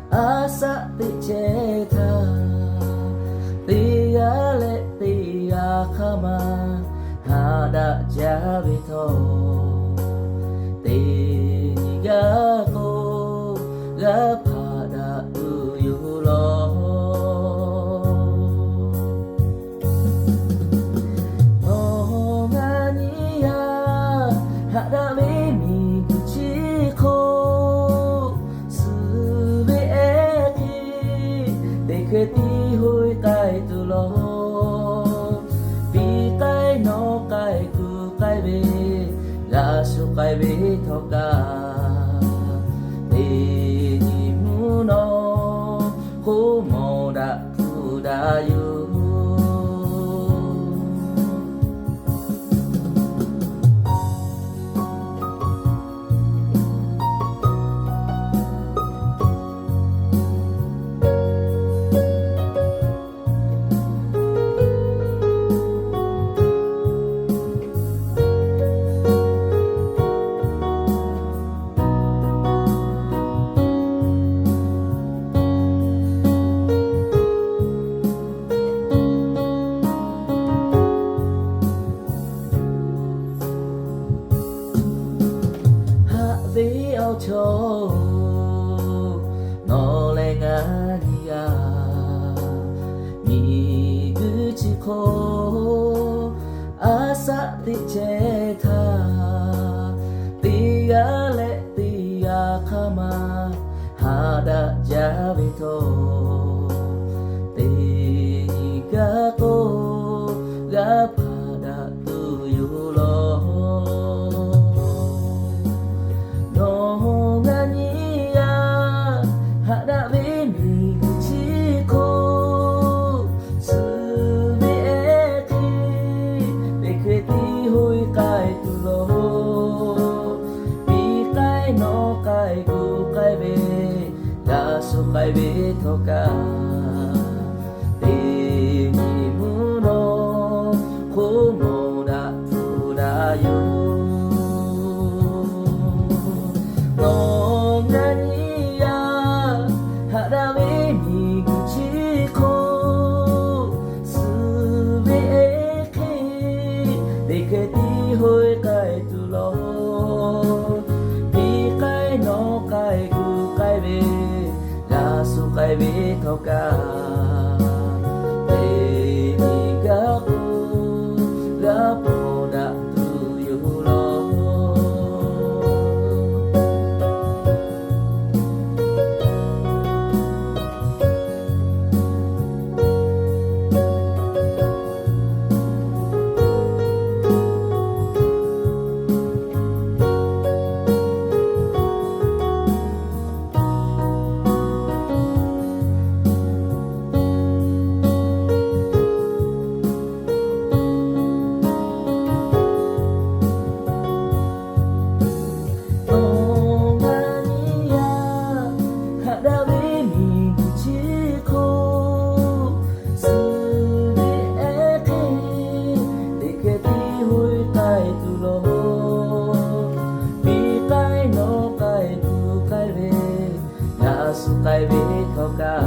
阿萨的街头，地呀嘞地呀卡嘛，哈达加比头，地呀ko ga pada uyulo。cái tí hôi cái từ lo vì cái nó cái cứ cái về là số cái về thọ cả thì mu nó cố mò đã thu đã yêu vì áo châu nó lại ngã đi à mi cứ chỉ khô á sa ti che tha ti ya lệ ti ya kama hada jabe to ti ga ko ga pada tu yu lo cái biết thâu cả tình mu nó khổ mồ đã thu đã yêu nó ngani ya hada me mi chi ko su ve ke để cái tí hôi cái tu lo vì cái nó cái cứ cái về su kai biết thâu cả để ga po đã tu yêu lo su kai biết thâu cả